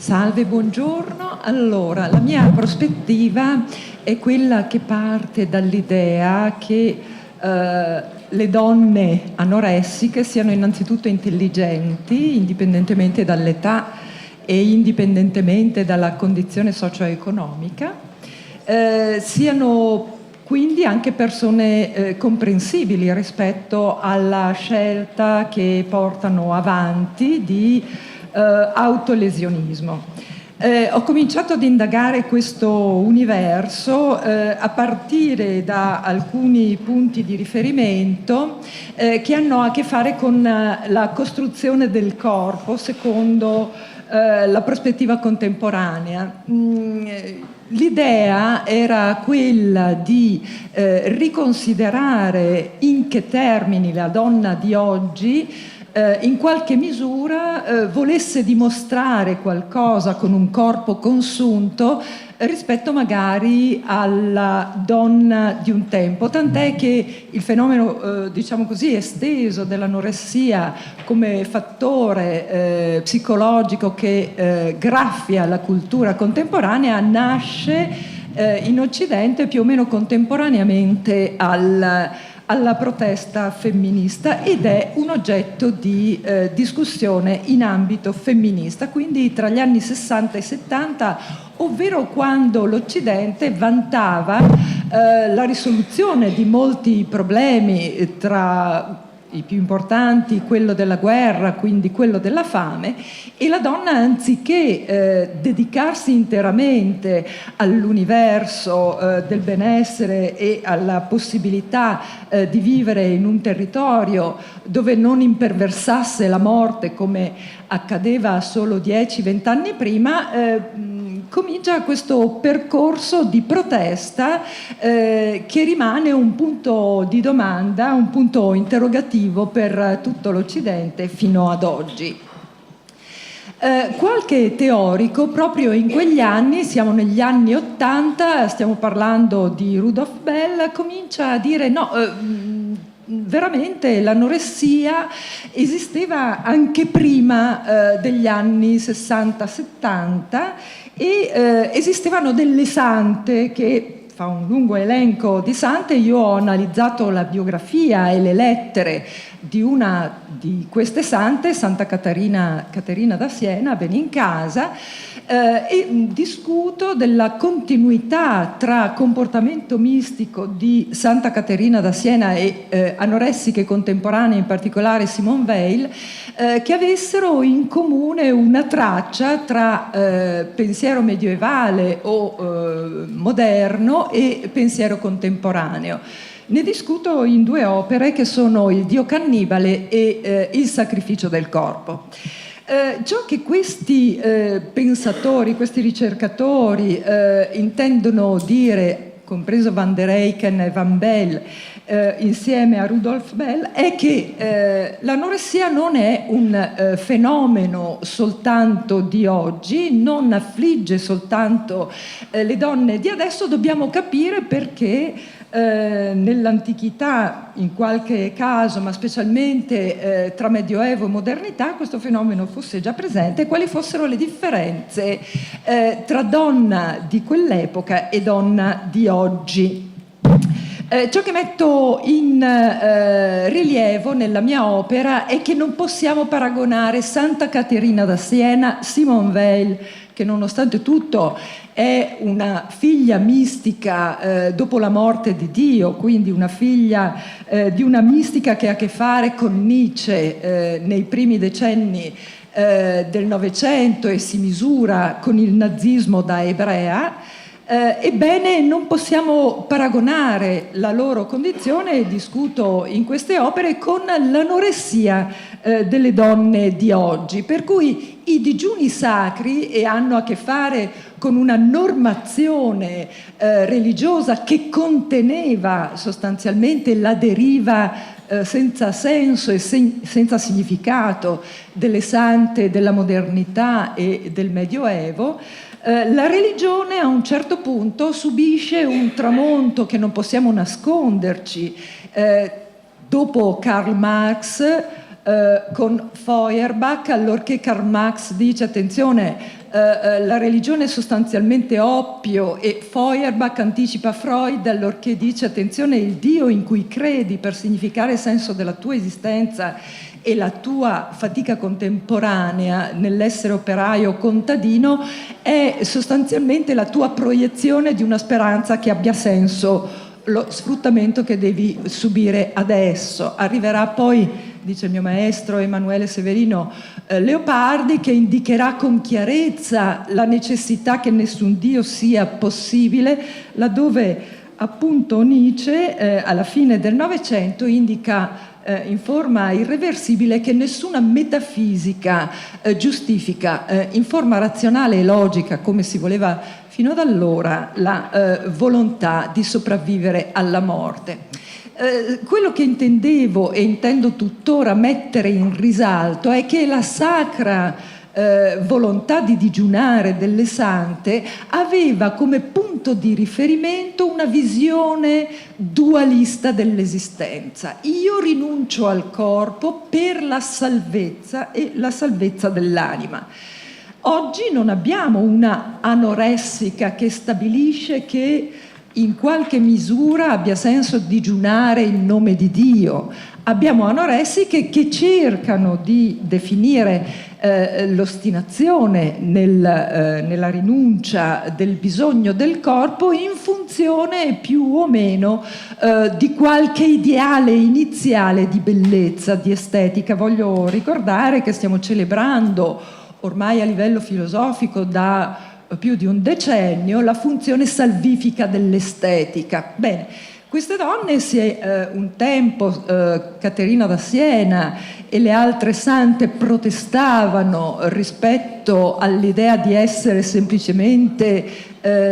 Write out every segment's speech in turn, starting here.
Salve, buongiorno. Allora, la mia prospettiva è quella che parte dall'idea che le donne anoressiche siano innanzitutto intelligenti, indipendentemente dall'età e indipendentemente dalla condizione socio-economica, siano quindi anche persone comprensibili rispetto alla scelta che portano avanti di autolesionismo. Ho cominciato ad indagare questo universo a partire da alcuni punti di riferimento che hanno a che fare con la costruzione del corpo secondo la prospettiva contemporanea. L'idea era quella di riconsiderare in che termini la donna di oggi in qualche misura volesse dimostrare qualcosa con un corpo consunto rispetto magari alla donna di un tempo, tant'è che il fenomeno diciamo così esteso dell'anoressia come fattore psicologico che graffia la cultura contemporanea nasce in Occidente più o meno contemporaneamente alla protesta femminista ed è un oggetto di discussione in ambito femminista, quindi tra gli anni 60 e 70, ovvero quando l'Occidente vantava la risoluzione di molti problemi, tra i più importanti quello della guerra, quindi quello della fame, e la donna anziché dedicarsi interamente all'universo del benessere e alla possibilità di vivere in un territorio dove non imperversasse la morte come accadeva solo 10-20 anni prima, comincia questo percorso di protesta che rimane un punto di domanda, un punto interrogativo per tutto l'Occidente fino ad oggi. Qualche teorico proprio in quegli anni, siamo negli anni '80, stiamo parlando di Rudolf Bell, comincia a dire no, veramente l'anoressia esisteva anche prima degli anni 60-70 e esistevano delle sante che fa un lungo elenco di sante. Io ho analizzato la biografia e le lettere di una di queste sante, Santa Caterina da Siena, Benincasa, e discuto della continuità tra comportamento mistico di Santa Caterina da Siena e anoressiche contemporanee, in particolare Simone Weil, che avessero in comune una traccia tra pensiero medievale o moderno e pensiero contemporaneo. Ne discuto in due opere che sono Il Dio cannibale e Il sacrificio del corpo. Ciò che questi pensatori, questi ricercatori intendono dire, compreso Van der Eycken e Van Bell, insieme a Rudolf Bell, è che l'anoressia non è un fenomeno soltanto di oggi, non affligge soltanto le donne di adesso. Dobbiamo capire perché nell'antichità, in qualche caso, ma specialmente tra Medioevo e modernità, questo fenomeno fosse già presente e quali fossero le differenze tra donna di quell'epoca e donna di oggi. Ciò che metto in rilievo nella mia opera è che non possiamo paragonare Santa Caterina da Siena, Simone Weil, che nonostante tutto è una figlia mistica dopo la morte di Dio, quindi una figlia di una mistica che ha a che fare con Nietzsche nei primi decenni del Novecento e si misura con il nazismo da ebrea. Ebbene, non possiamo paragonare la loro condizione, e discuto in queste opere, con l'anoressia delle donne di oggi, per cui i digiuni sacri, e hanno a che fare con una normazione religiosa che conteneva sostanzialmente la deriva senza senso e senza significato delle sante della modernità e del Medioevo. La religione a un certo punto subisce un tramonto che non possiamo nasconderci. Dopo Karl Marx con Feuerbach, allorché Karl Marx dice attenzione, la religione è sostanzialmente oppio, e Feuerbach anticipa Freud allorché dice attenzione, il Dio in cui credi per significare il senso della tua esistenza e la tua fatica contemporanea nell'essere operaio o contadino è sostanzialmente la tua proiezione di una speranza che abbia senso lo sfruttamento che devi subire adesso. Arriverà poi, dice il mio maestro Emanuele Severino Leopardi, che indicherà con chiarezza la necessità che nessun Dio sia possibile, laddove appunto Nietzsche alla fine del Novecento indica in forma irreversibile che nessuna metafisica giustifica in forma razionale e logica, come si voleva fino ad allora, la volontà di sopravvivere alla morte. Quello che intendevo e intendo tuttora mettere in risalto è che la sacra volontà di digiunare delle sante aveva come punto di riferimento una visione dualista dell'esistenza. Io rinuncio al corpo per la salvezza e la salvezza dell'anima. Oggi non abbiamo una anoressica che stabilisce che in qualche misura abbia senso digiunare in nome di Dio. Abbiamo anoressiche che cercano di definire l'ostinazione nella rinuncia del bisogno del corpo in funzione più o meno di qualche ideale iniziale di bellezza, di estetica. Voglio ricordare che stiamo celebrando ormai a livello filosofico da più di un decennio la funzione salvifica dell'estetica. Bene, queste donne, un tempo Caterina da Siena e le altre sante protestavano rispetto all'idea di essere semplicemente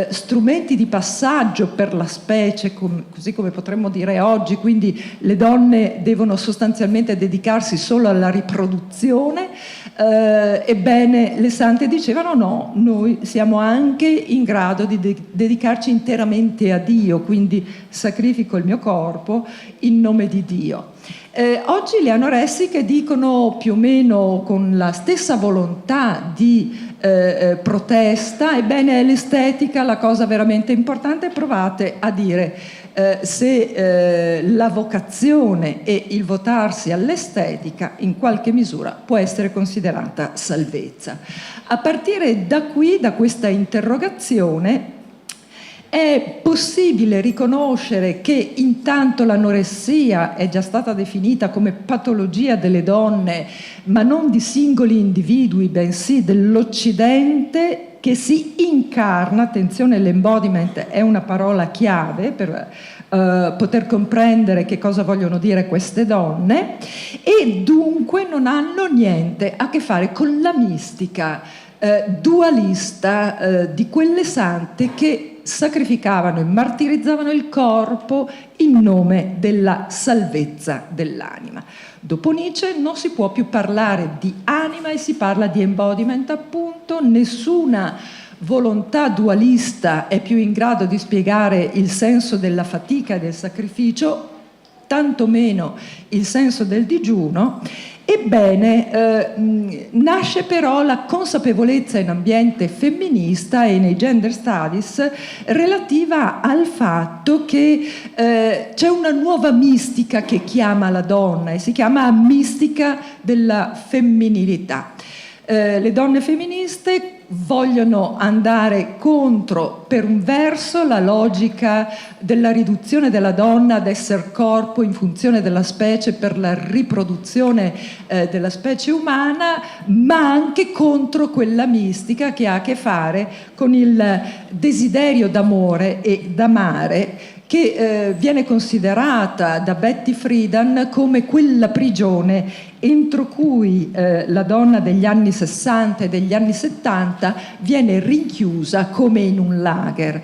strumenti di passaggio per la specie, così come potremmo dire oggi, quindi le donne devono sostanzialmente dedicarsi solo alla riproduzione. Ebbene, le sante dicevano no, noi siamo anche in grado di dedicarci interamente a Dio, quindi sacrifico il mio corpo in nome di Dio. Oggi le anoressiche dicono più o meno con la stessa volontà di protesta, ebbene è l'estetica la cosa veramente importante. Provate a dire se la vocazione e il votarsi all'estetica in qualche misura può essere considerata salvezza. A partire da qui, da questa interrogazione, è possibile riconoscere che intanto l'anoressia è già stata definita come patologia delle donne, ma non di singoli individui, bensì dell'Occidente che si incarna. Attenzione, l'embodiment è una parola chiave per poter comprendere che cosa vogliono dire queste donne, e dunque non hanno niente a che fare con la mistica dualista di quelle sante che sacrificavano e martirizzavano il corpo in nome della salvezza dell'anima. Dopo Nietzsche non si può più parlare di anima e si parla di embodiment, appunto. Nessuna volontà dualista è più in grado di spiegare il senso della fatica e del sacrificio, tantomeno il senso del digiuno. Ebbene, nasce però la consapevolezza in ambiente femminista e nei gender studies relativa al fatto che c'è una nuova mistica che chiama la donna e si chiama mistica della femminilità. Le donne femministe vogliono andare contro, per un verso, la logica della riduzione della donna ad essere corpo in funzione della specie per la riproduzione della specie umana, ma anche contro quella mistica che ha a che fare con il desiderio d'amore e d'amare, che viene considerata da Betty Friedan come quella prigione entro cui la donna degli anni 60 e degli anni 70 viene rinchiusa come in un lager.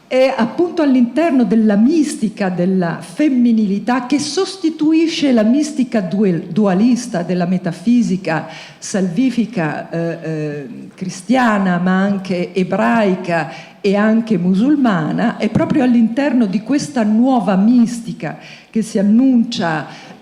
è appunto all'interno della mistica della femminilità, che sostituisce la mistica dualista della metafisica salvifica cristiana, ma anche ebraica e anche musulmana. È proprio all'interno di questa nuova mistica che si annuncia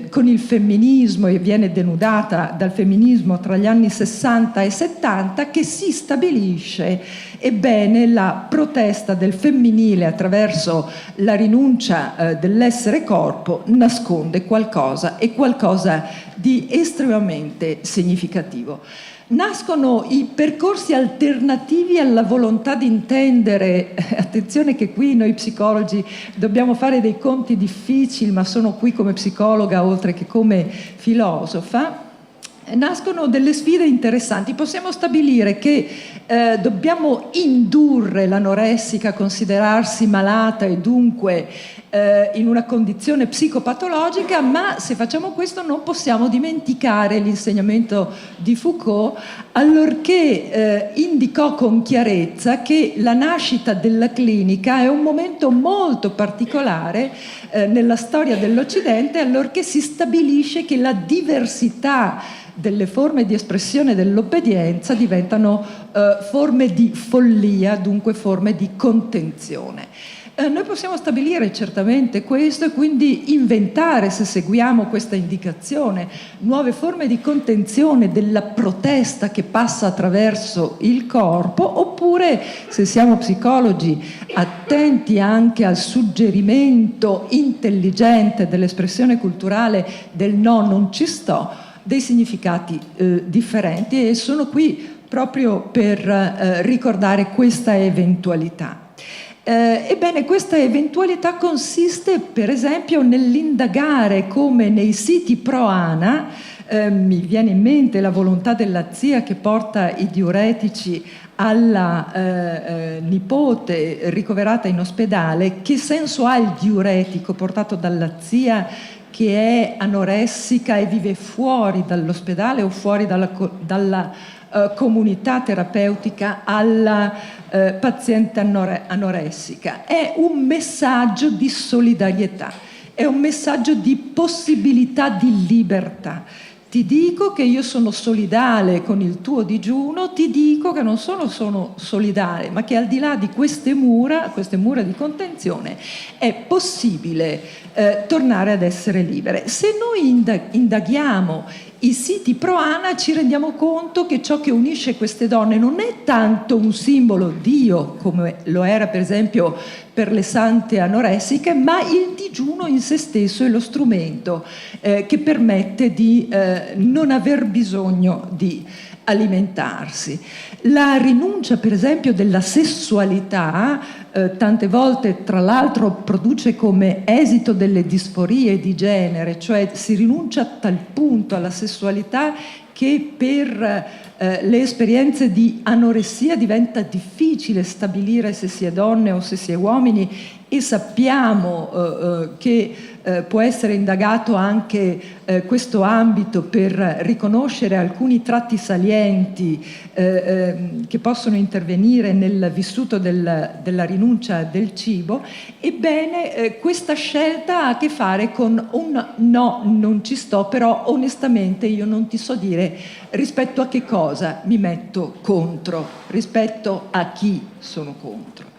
con il femminismo e viene denudata dal femminismo tra gli anni 60 e 70, che si stabilisce, ebbene, la protesta del femminile attraverso la rinuncia dell'essere corpo nasconde qualcosa, e qualcosa di estremamente significativo. Nascono i percorsi alternativi alla volontà di intendere. Attenzione che qui noi psicologi dobbiamo fare dei conti difficili, ma sono qui come psicologa oltre che come filosofa. Nascono delle sfide interessanti. Possiamo stabilire che dobbiamo indurre l'anoressica a considerarsi malata e dunque in una condizione psicopatologica, ma se facciamo questo non possiamo dimenticare l'insegnamento di Foucault, allorché indicò con chiarezza che la nascita della clinica è un momento molto particolare nella storia dell'Occidente, allorché si stabilisce che la diversità delle forme di espressione dell'obbedienza diventano forme di follia, dunque forme di contenzione. Noi possiamo stabilire certamente questo e quindi inventare, se seguiamo questa indicazione, nuove forme di contenzione della protesta che passa attraverso il corpo, oppure, se siamo psicologi attenti anche al suggerimento intelligente dell'espressione culturale del no, non ci sto, dei significati differenti, e sono qui proprio per ricordare questa eventualità. Ebbene, questa eventualità consiste per esempio nell'indagare come nei siti pro Ana, mi viene in mente la volontà della zia che porta i diuretici alla nipote ricoverata in ospedale. Che senso ha il diuretico portato dalla zia che è anoressica e vive fuori dall'ospedale o fuori dalla comunità terapeutica alla paziente anoressica? È un messaggio di solidarietà, è un messaggio di possibilità di libertà. Ti dico che io sono solidale con il tuo digiuno, ti dico che non sono solidale, ma che al di là di queste mura di contenzione, è possibile tornare ad essere libere. Se noi indaghiamo i siti pro Ana, ci rendiamo conto che ciò che unisce queste donne non è tanto un simbolo Dio, come lo era per esempio per le sante anoressiche, ma il digiuno in se stesso è lo strumento che permette di non aver bisogno di alimentarsi. La rinuncia, per esempio, della sessualità tante volte, tra l'altro, produce come esito delle disforie di genere, cioè si rinuncia a tal punto alla sessualità che per le esperienze di anoressia diventa difficile stabilire se si è donne o se si è uomini, e sappiamo che può essere indagato anche questo ambito per riconoscere alcuni tratti salienti che possono intervenire nel vissuto della rinuncia del cibo. Ebbene, questa scelta ha a che fare con un no, non ci sto, però onestamente io non ti so dire rispetto a che cosa mi metto contro, rispetto a chi sono contro.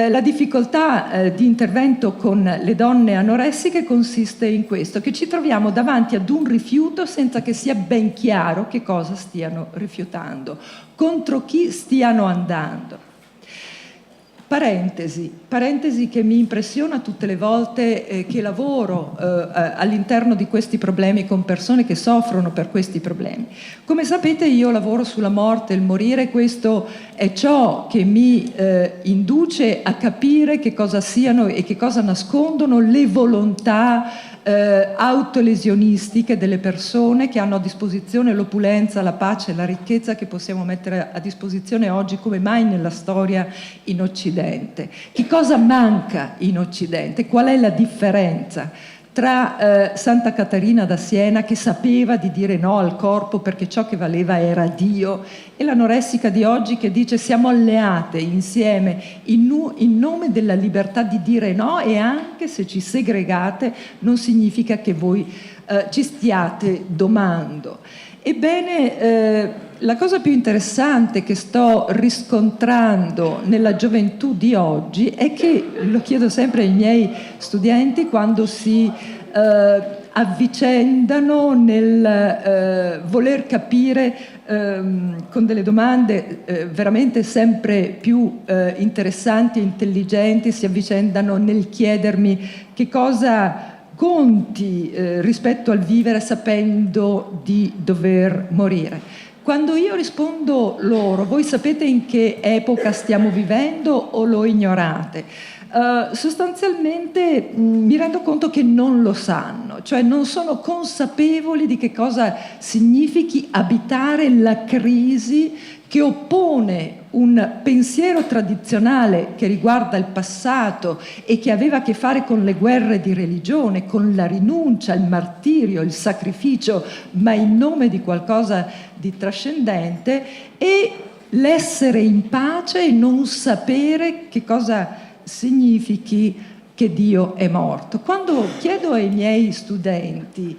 La difficoltà di intervento con le donne anoressiche consiste in questo, che ci troviamo davanti ad un rifiuto senza che sia ben chiaro che cosa stiano rifiutando, contro chi stiano andando. Parentesi che mi impressiona tutte le volte che lavoro all'interno di questi problemi con persone che soffrono per questi problemi. Come sapete, io lavoro sulla morte e il morire. Questo è ciò che mi induce a capire che cosa siano e che cosa nascondono le volontà autolesionistiche delle persone che hanno a disposizione l'opulenza, la pace e la ricchezza che possiamo mettere a disposizione oggi come mai nella storia in Occidente. Che cosa manca in Occidente? Qual è la differenza tra Santa Caterina da Siena, che sapeva di dire no al corpo perché ciò che valeva era Dio, e l'anoressica di oggi che dice siamo alleate insieme in nome della libertà di dire no, e anche se ci segregate non significa che voi ci stiate domando. Ebbene, la cosa più interessante che sto riscontrando nella gioventù di oggi è che, lo chiedo sempre ai miei studenti quando si avvicendano nel voler capire con delle domande veramente sempre più interessanti e intelligenti, si avvicendano nel chiedermi che cosa conti rispetto al vivere sapendo di dover morire. Quando io rispondo loro, voi sapete in che epoca stiamo vivendo o lo ignorate? Sostanzialmente mi rendo conto che non lo sanno, cioè non sono consapevoli di che cosa significhi abitare la crisi che oppone un pensiero tradizionale che riguarda il passato e che aveva a che fare con le guerre di religione, con la rinuncia, il martirio, il sacrificio, ma in nome di qualcosa di trascendente, e l'essere in pace e non sapere che cosa significhi che Dio è morto. Quando chiedo ai miei studenti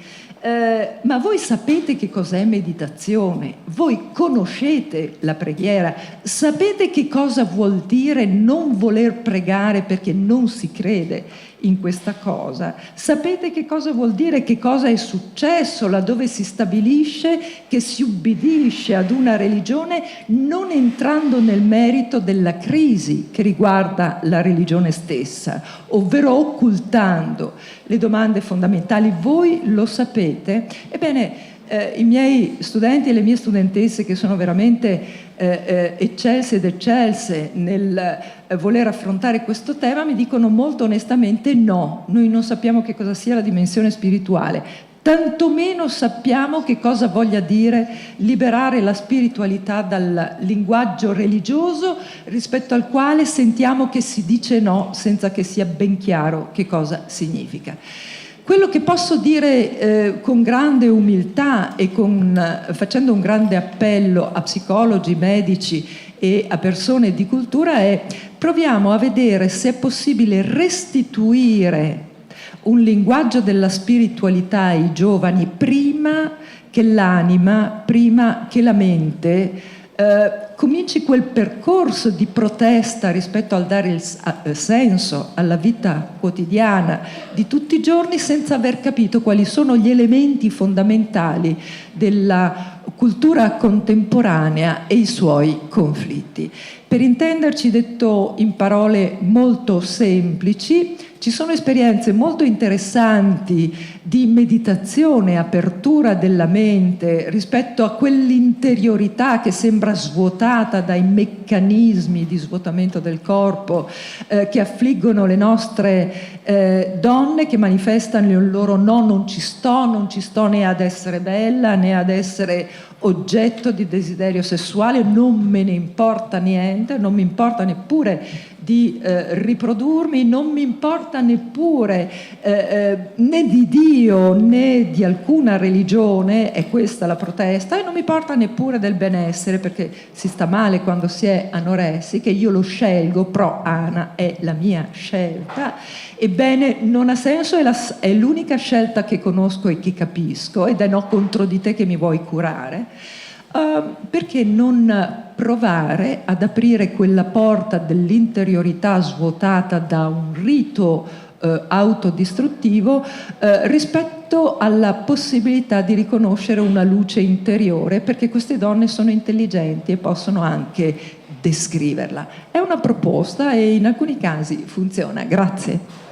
ma voi sapete che cos'è meditazione? Voi conoscete la preghiera? Sapete che cosa vuol dire non voler pregare perché non si crede in questa cosa? Sapete che cosa vuol dire, che cosa è successo laddove si stabilisce che si ubbidisce ad una religione non entrando nel merito della crisi che riguarda la religione stessa, ovvero occultando le domande fondamentali? Voi lo sapete? Ebbene, i miei studenti e le mie studentesse, che sono veramente eccelse ed eccelse nel voler affrontare questo tema, mi dicono molto onestamente no, noi non sappiamo che cosa sia la dimensione spirituale, tantomeno sappiamo che cosa voglia dire liberare la spiritualità dal linguaggio religioso rispetto al quale sentiamo che si dice no senza che sia ben chiaro che cosa significa. Quello che posso dire con grande umiltà e facendo un grande appello a psicologi, medici e a persone di cultura è: proviamo a vedere se è possibile restituire un linguaggio della spiritualità ai giovani prima che l'anima, prima che la mente cominci quel percorso di protesta rispetto al dare il senso alla vita quotidiana di tutti i giorni senza aver capito quali sono gli elementi fondamentali della cultura contemporanea e i suoi conflitti. Per intenderci, detto in parole molto semplici, ci sono esperienze molto interessanti di meditazione, apertura della mente rispetto a quell'interiorità che sembra svuotata dai meccanismi di svuotamento del corpo che affliggono le nostre donne, che manifestano il loro no, non ci sto né ad essere bella né ad essere oggetto di desiderio sessuale, non me ne importa niente, non mi importa neppure di riprodurmi, non mi importa neppure né di Dio né di alcuna religione, è questa la protesta, e non mi importa neppure del benessere, perché si sta male quando si è anoressiche, io lo scelgo, pro ana, è la mia scelta. Ebbene, non ha senso, è l'unica scelta che conosco e che capisco, ed è no contro di te che mi vuoi curare. Perché non provare ad aprire quella porta dell'interiorità svuotata da un rito autodistruttivo rispetto alla possibilità di riconoscere una luce interiore, perché queste donne sono intelligenti e possono anche descriverla. È una proposta e in alcuni casi funziona. Grazie.